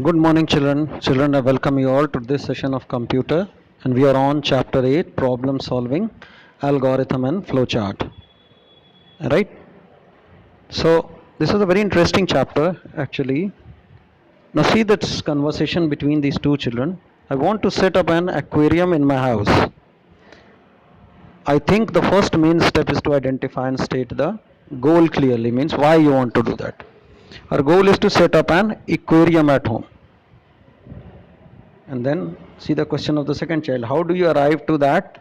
Good morning, children. Children, I welcome you all to this session of computer, and we are on chapter 8 problem solving, algorithm, and flowchart. Right? So, this is a very interesting chapter actually. Now, see this conversation between these two children. I want to set up an aquarium in my house. I think the first main step is to identify and state the goal clearly, means why you want to do that. Our goal is to set up an aquarium at home. And then see the question of the second child. How do you arrive to that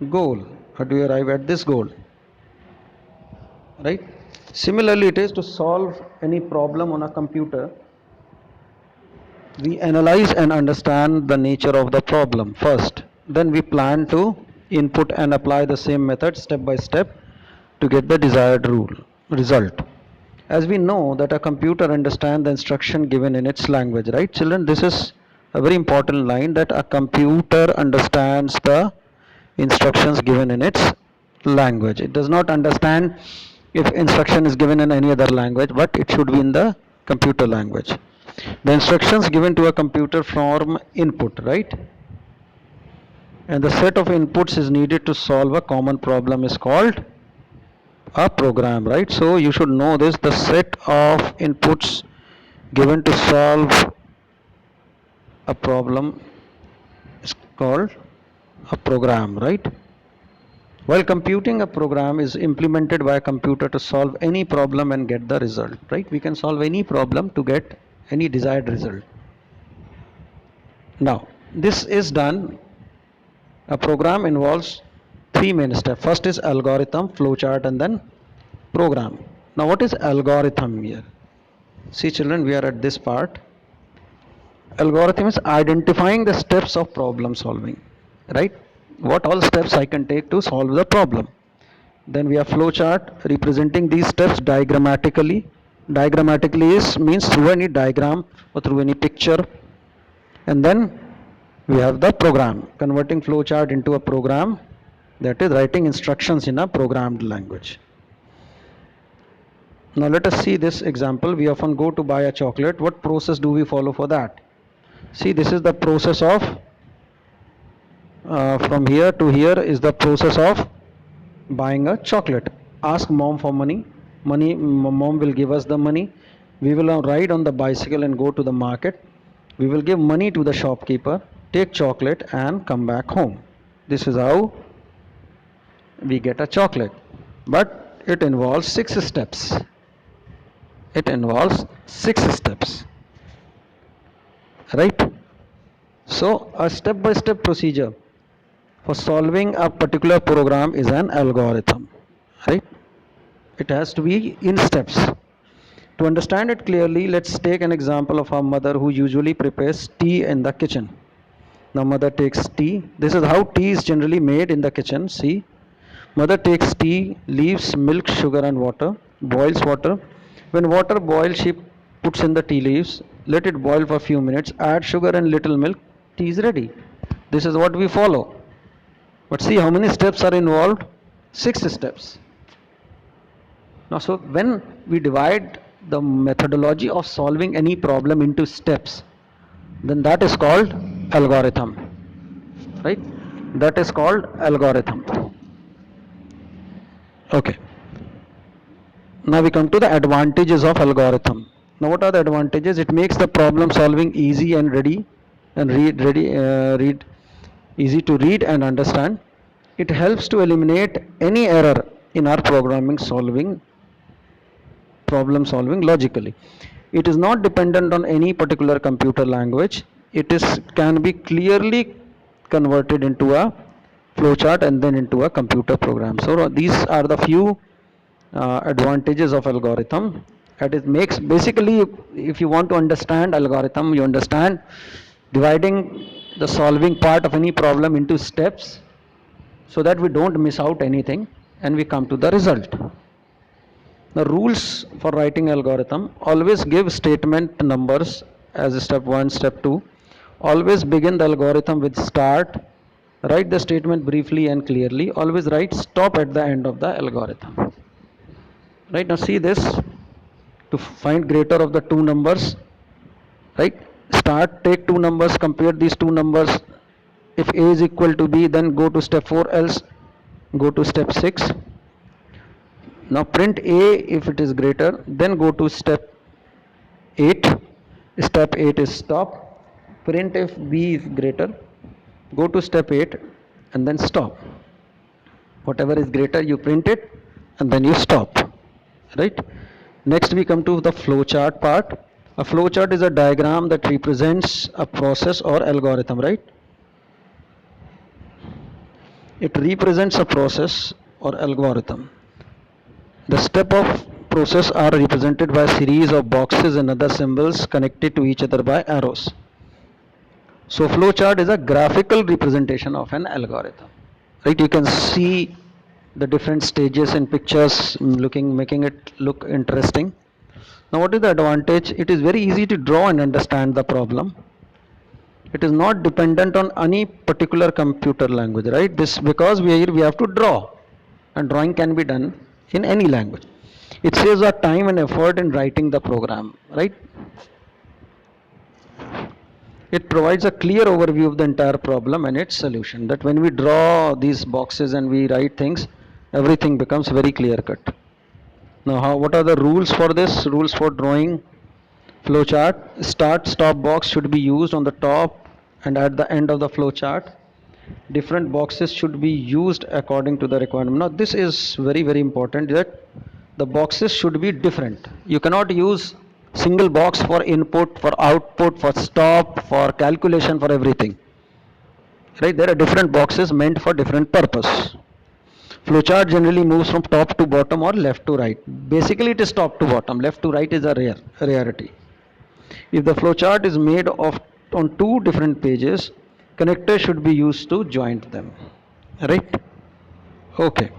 goal? How do you arrive at this goal? Right? Similarly, it is to solve any problem on a computer. We analyze and understand the nature of the problem first. Then we plan to input and apply the same method step by step to get the desired result. As we know that a computer understands the instruction given in its language, right children? This is a very important line, that a computer understands the instructions given in its language. It does not understand if instruction is given in any other language, but it should be in the computer language. The instructions given to a computer form input, right? And the set of inputs is needed to solve a common problem is called a program, right? So you should know this. The set of inputs given to solve a problem is called a program, right? While computing, a program is implemented by a computer to solve any problem and get the result, right? We can solve any problem to get any desired result. Now, this is done. A program involves three main steps. First is algorithm, flowchart, and then program. Now, what is algorithm here? See, children, we are at this part. Algorithm is identifying the steps of problem solving, right? What all steps I can take to solve the problem. Then we have flowchart representing these steps diagrammatically. Diagrammatically means through any diagram or through any picture. And then we have the program, converting flowchart into a program, that is writing instructions in a programmed language. Now let us see this example. We often go to buy a chocolate. What process do we follow for that? See, this is the process of from here to here is the process of buying a chocolate. Ask mom for money. Mom will give us the money. We will ride on the bicycle and go to the market. We will give money to the shopkeeper, take chocolate and come back home. This is how we get a chocolate. But it involves 6 steps. It involves 6 steps. Right? So a step by step procedure for solving a particular program is an algorithm, right? It has to be in steps. To understand it clearly, let's take an example of a mother who usually prepares tea in the kitchen. Now mother takes tea. This is how tea is generally made in the kitchen. See, mother takes tea, leaves, milk, sugar and water, boils water. When water boils, she puts in the tea leaves, let it boil for a few minutes, add sugar and little milk, tea is ready. This is what we follow. But see how many steps are involved? 6 steps. Now, so when we divide the methodology of solving any problem into steps, then that is called algorithm, right? That is called algorithm. Okay. Now we come to the advantages of algorithm. Now, what are the advantages? It makes the problem solving easy and ready, and read easy to read and understand. It helps to eliminate any error in our problem solving logically. It is not dependent on any particular computer language. It can be clearly converted into a flowchart and then into a computer program. So these are the few advantages of algorithm. And it makes, basically, if you want to understand algorithm, you understand dividing the solving part of any problem into steps so that we don't miss out anything and we come to the result. The rules for writing algorithm: always give statement numbers as step 1, step 2. Always begin the algorithm with start. Write the statement briefly and clearly. Always write stop at the end of the algorithm. Right, now see this. To find greater of the two numbers, right? Start, take two numbers, compare these two numbers. If A is equal to B, then go to step 4, else go to step 6. Now print A if it is greater, then go to step 8. Step 8 is stop. Print if B is greater, go to step 8 and then stop. Whatever is greater, you print it and then you stop. Right? Next we come to the flowchart part. A flowchart is a diagram that represents a process or algorithm, right? It represents a process or algorithm. The step of process are represented by a series of boxes and other symbols connected to each other by arrows. So flowchart is a graphical representation of an algorithm. Right? You can see the different stages in pictures, making it look interesting. Now what is the advantage? It is very easy to draw and understand the problem. It is not dependent on any particular computer language, right? This because we have to draw, and drawing can be done in any language. It saves our time and effort in writing the program, right? It provides a clear overview of the entire problem and its solution. That when we draw these boxes and we write things, everything becomes very clear cut. Now, what are the rules for this? Rules for drawing flowchart. Start stop box should be used on the top and at the end of the flowchart. Different boxes should be used according to the requirement. Now this is very important, that the boxes should be different. You cannot use single box for input, for output, for stop, for calculation, for everything. Right? There are different boxes meant for different purpose. Flowchart generally moves from top to bottom or left to right. Basically it is top to bottom. Left to right is a rarity. If the flowchart is made of on two different pages, connectors should be used to joint them. Right? Okay.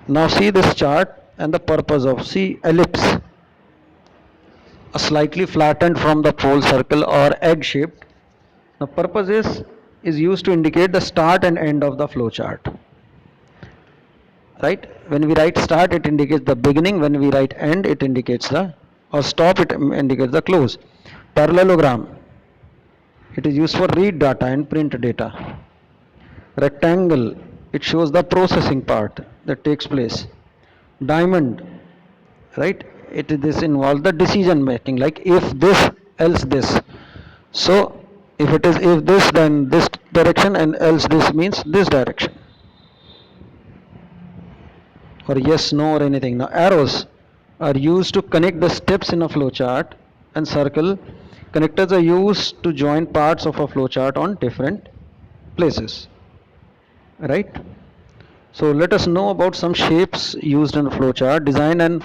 Now see this chart and the purpose of, see ellipse, a slightly flattened from the pole circle or egg shaped. The purpose is used to indicate the start and end of the flowchart. Right? When we write start, it indicates the beginning. When we write end, it indicates the, or stop, it indicates the close. Parallelogram, it is used for read data and print data. Rectangle, it shows the processing part that takes place. Diamond, right, this involves the decision making, like if this, else this. So if it is if this, then this direction, and else this means this direction, or yes, no, or anything. Now arrows are used to connect the steps in a flowchart, and circle connectors are used to join parts of a flowchart on different places. Right? So let us know about some shapes used in a flowchart. Design an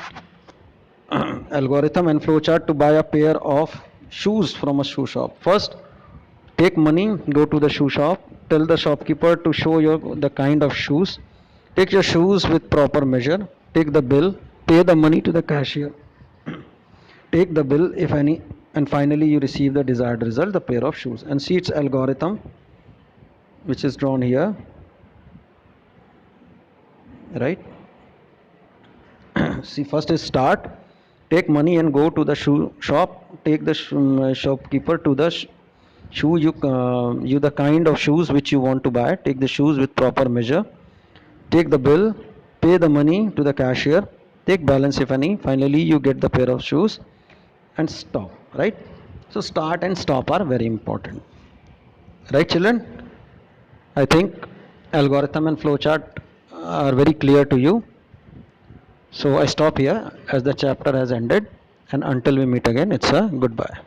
algorithm and flowchart to buy a pair of shoes from a shoe shop. First, take money, go to the shoe shop, tell the shopkeeper to show you the kind of shoes. Take your shoes with proper measure, take the bill, pay the money to the cashier. Take the bill if any, and finally you receive the desired result, the pair of shoes. And see its algorithm, which is drawn here. Right? See, first is start, take money and go to the shoe shop, take the shopkeeper to the shoe, you the kind of shoes which you want to buy, take the shoes with proper measure, take the bill, pay the money to the cashier, take balance if any, finally you get the pair of shoes, and stop. Right? So start and stop are very important. Right, children? I think algorithm and flowchart are very clear to you. So I stop here as the chapter has ended, and until we meet again, it's a goodbye.